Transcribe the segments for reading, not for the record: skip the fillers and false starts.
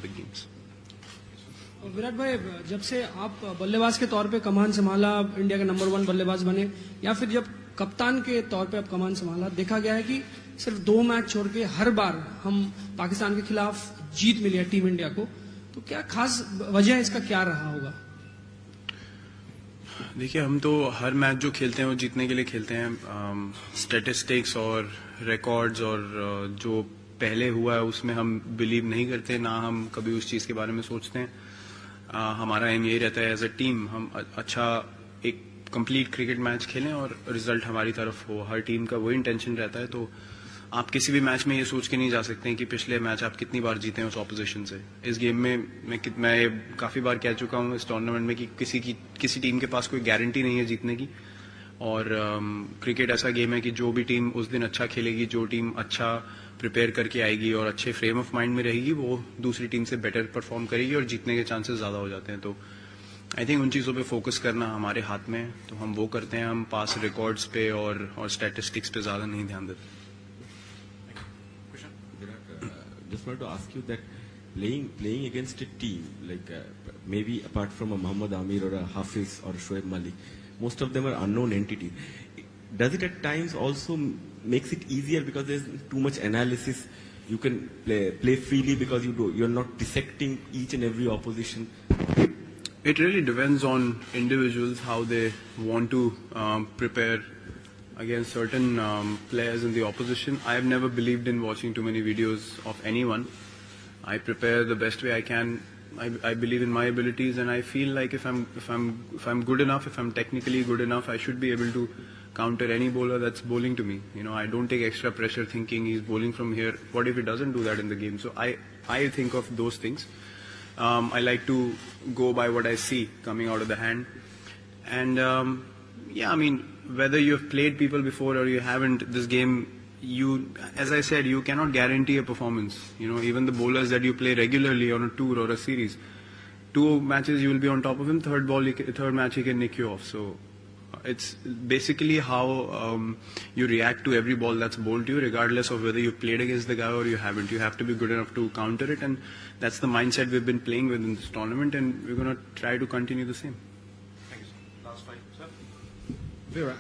big games. Virat भाई, जब से आप बल्लेबाज के तौर पे कमान संभाला, इंडिया के नंबर 1 बल्लेबाज बने, या फिर जब कप्तान के तौर पे आप कमान संभाला, देखा गया है कि सिर्फ 2 मैच छोड़ के हर बार हम पाकिस्तान के खिलाफ जीत मिली है टीम इंडिया को। तो क्या खास वजह इसका क्या रहा होगा? देखिए, हम तो हर मैच जो खेलते हैं वो जीतने के लिए खेलते हैं। स्टैटिस्टिक्स और रिकॉर्ड्स और जो पहले हुआ है उसमें हम बिलीव नहीं करते, ना हम कभी उस चीज़ के बारे में सोचते हैं। हमारा एम यही रहता है एज अ टीम हम अच्छा एक कंप्लीट क्रिकेट मैच खेलें और रिजल्ट हमारी तरफ हो। हर टीम का वही इंटेंशन रहता है। तो आप किसी भी मैच में ये सोच के नहीं जा सकते हैं कि पिछले मैच आप कितनी बार जीते हैं उस ऑपोजिशन से। इस गेम में मैं काफ़ी बार कह चुका हूँ इस टूर्नामेंट में कि किसी टीम के पास कोई गारंटी नहीं है जीतने की। और क्रिकेट ऐसा गेम है कि जो भी टीम उस दिन अच्छा खेलेगी, जो टीम अच्छा प्रिपेयर करके आएगी और अच्छे फ्रेम ऑफ माइंड में रहेगी, वो दूसरी टीम से बेटर परफॉर्म करेगी और जीतने के चांसेस ज़्यादा हो जाते हैं। तो आई थिंक उन चीज़ों पे फोकस करना हमारे हाथ में है, तो हम वो करते हैं। हम पास रिकॉर्ड्स पे और स्टैटिस्टिक्स पे ज़्यादा नहीं ध्यान देते। Just wanted to ask you that playing against a team like maybe apart from a Muhammad Amir or a Hafiz or Shoaib Malik, most of them are unknown entities. Does it at times also makes it easier because there's too much analysis? You can play freely because you're not dissecting each and every opposition. It really depends on individuals how they want to prepare against certain players in the opposition. I have never believed in watching too many videos of anyone. I prepare the best way I can. I believe in my abilities, and I feel like if I'm good enough, if I'm technically good enough, I should be able to counter any bowler that's bowling to me. You know, I don't take extra pressure thinking he's bowling from here. What if he doesn't do that in the game? So I think of those things. I like to go by what I see coming out of the hand, and yeah, I mean, whether you have played people before or you haven't, this game, as I said, you cannot guarantee a performance. You know, even the bowlers that you play regularly on a tour or a series, 2 matches you will be on top of him, third match he can nick you off. So it's basically how you react to every ball that's bowled to you, regardless of whether you've played against the guy or you haven't. You have to be good enough to counter it, and that's the mindset we've been playing with in this tournament, and we're going to try to continue the same. Vera,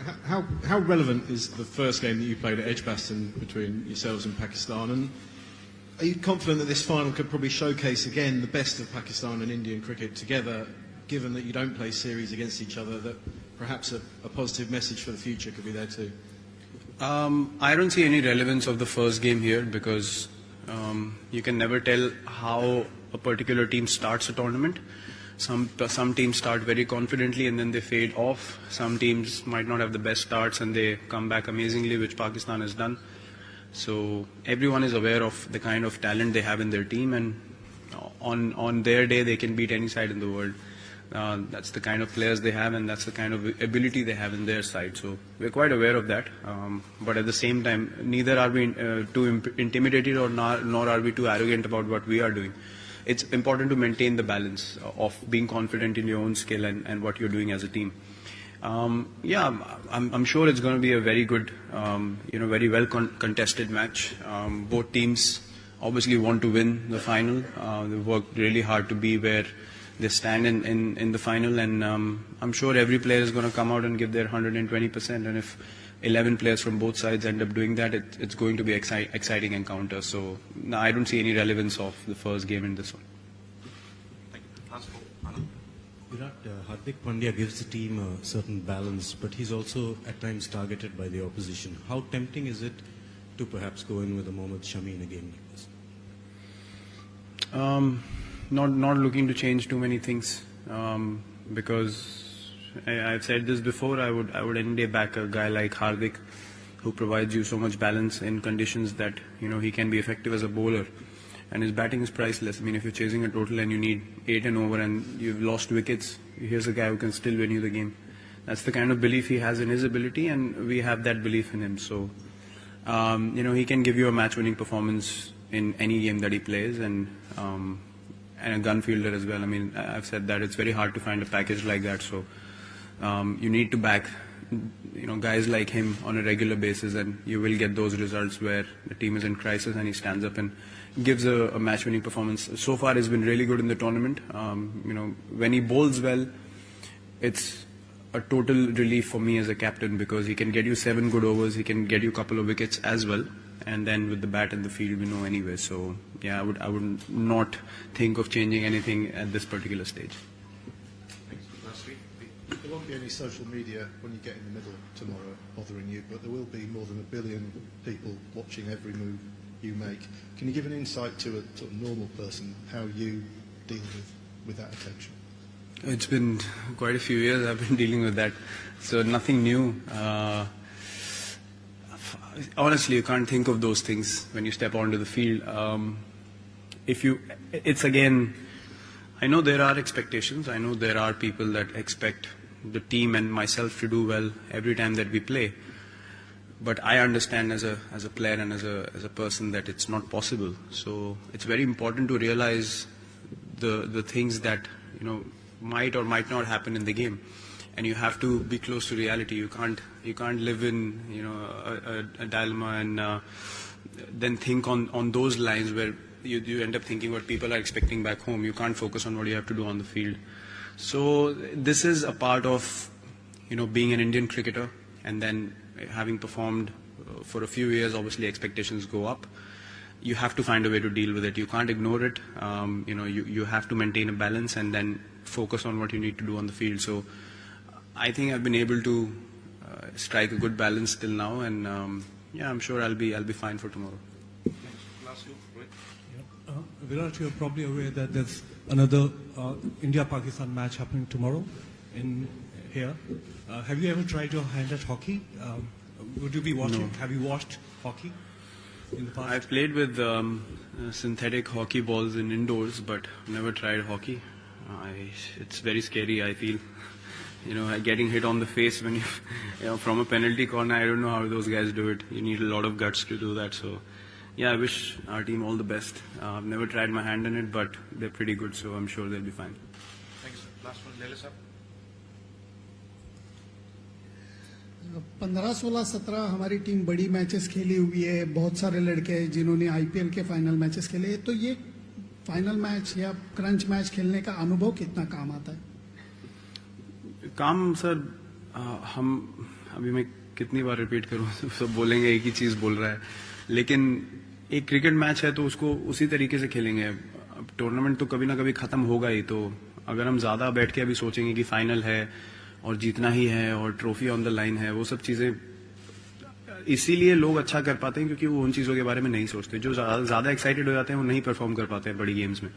how relevant is the first game that you played at Edgbaston between yourselves and Pakistan? And are you confident that this final could probably showcase again the best of Pakistan and Indian cricket together, given that you don't play series against each other, that perhaps a positive message for the future could be there too? I don't see any relevance of the first game here because you can never tell how a particular team starts a tournament. Some teams start very confidently and then they fade off. Some teams might not have the best starts and they come back amazingly, which Pakistan has done. So everyone is aware of the kind of talent they have in their team, and on their day they can beat any side in the world. That's the kind of players they have, and that's the kind of ability they have in their side. So we're quite aware of that. But at the same time, neither are we too intimidated nor are we too arrogant about what we are doing. It's important to maintain the balance of being confident in your own skill and what you're doing as a team. Yeah, I'm sure it's going to be a very good, very well contested match. Both teams obviously want to win the final. They've worked really hard to be where they stand in the final, and I'm sure every player is going to come out and give their 120%. And if 11 players from both sides end up doing that, it's going to be exciting encounter. So no, I don't see any relevance of the first game in this one. Virat, Hardik Pandya gives the team a certain balance, but he's also at times targeted by the opposition. How tempting is it to perhaps go in with a Mohammad Shami in a game like this? Not looking to change too many things, because I've said this before. I would any day back a guy like Hardik, who provides you so much balance in conditions that he can be effective as a bowler, and his batting is priceless. I mean, if you're chasing a total and you need 8 and over and you've lost wickets, here's a guy who can still win you the game. That's the kind of belief he has in his ability, and we have that belief in him. So he can give you a match-winning performance in any game that he plays, and a gun fielder as well. I mean, I've said that it's very hard to find a package like that. So you need to back guys like him on a regular basis, and you will get those results where the team is in crisis and he stands up and gives a match-winning performance. So far, he's been really good in the tournament. When he bowls well, it's a total relief for me as a captain because he can get you 7 good overs, he can get you a couple of wickets as well, and then with the bat in the field, we know anyway. So yeah, I would not think of changing anything at this particular stage. There won't be any social media when you get in the middle tomorrow bothering you, but there will be more than 1 billion people watching every move you make. Can you give an insight to a sort of normal person how you deal with that attention? It's been quite a few years I've been dealing with that, so nothing new. Honestly, you can't think of those things when you step onto the field. It's again, I know there are expectations. I know there are people that expect the team and myself to do well every time that we play. But I understand as a player and as a person that it's not possible. So it's very important to realize the things that might or might not happen in the game, and you have to be close to reality. You can't live in a dilemma and then think on those lines where you end up thinking what people are expecting back home. You can't focus on what you have to do on the field. So this is a part of being an Indian cricketer, and then having performed for a few years, obviously expectations go up. You have to find a way to deal with it. You can't ignore it. You have to maintain a balance and then focus on what you need to do on the field. So I think I've been able to strike a good balance till now, and I'm sure I'll be fine for tomorrow. Virat, you're probably aware that there's another India-Pakistan match happening tomorrow in here. Have you ever tried your hand at hockey? Would you be watching? No. Have you watched hockey in the past? I've played with synthetic hockey balls in indoors, but never tried hockey. It's very scary, I feel. Getting hit on the face when you from a penalty corner, I don't know how those guys do it. You need a lot of guts to do that. So, yeah, I wish our team all the best. I've never tried my hand in it, but they're pretty good, so I'm sure they'll be fine. Thanks. Last one, Leela sir. 15, 16, 17 हमारी team बड़ी matches खेली हुई है. बहुत सारे लड़के हैं जिन्होंने आईपीएल के फाइनल मैचेस खेले. तो ये फाइनल मैच या क्रंच मैच खेलने का अनुभव कितना काम आता है? काम सर, हम अभी मैं कितनी बार रिपीट करूं, सब बोलेंगे एक ही चीज बोल रहा है, लेकिन एक क्रिकेट मैच है तो उसको उसी तरीके से खेलेंगे. अब टूर्नामेंट तो कभी ना कभी खत्म होगा ही, तो अगर हम ज्यादा बैठ के अभी सोचेंगे कि फाइनल है और जीतना ही है और ट्रॉफी ऑन द लाइन है, वो सब चीजें इसीलिए लोग अच्छा कर पाते हैं क्योंकि वो उन चीजों के बारे में नहीं सोचते. जो ज्यादा एक्साइटेड हो जाते हैं वो नहीं परफॉर्म कर पाते हैं बड़ी गेम्स में,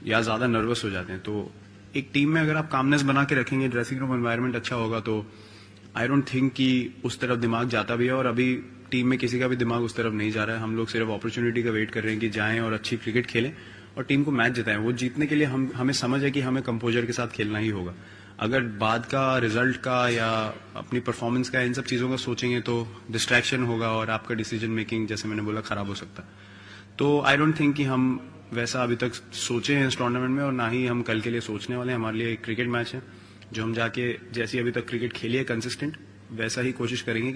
या ज्यादा नर्वस हो जाते हैं. तो एक टीम में अगर आप कामनेस बना के रखेंगे, ड्रेसिंग रूम एनवायरनमेंट अच्छा होगा, तो आई डोंट थिंक कि उस तरफ दिमाग जाता भी है. और अभी टीम में किसी का भी दिमाग उस तरफ नहीं जा रहा है. हम लोग सिर्फ अपॉर्चुनिटी का वेट कर रहे हैं कि जाएं और अच्छी क्रिकेट खेलें और टीम को मैच जिताएं. वो जीतने के लिए हमें समझ है कि हमें कंपोजर के साथ खेलना ही होगा. अगर बाद का रिजल्ट का या अपनी परफॉर्मेंस का इन सब चीजों का सोचेंगे तो डिस्ट्रैक्शन होगा और आपका डिसीजन मेकिंग, जैसे मैंने बोला, खराब हो सकता है. तो आई डोंट थिंक कि हम वैसा अभी तक सोचे हैं इस टूर्नामेंट में, और ना ही हम कल के लिए सोचने वाले हैं. हमारे लिए एक क्रिकेट मैच है जो हम जाके जैसी अभी तक क्रिकेट खेली है कंसिस्टेंट, वैसा ही कोशिश करेंगे कि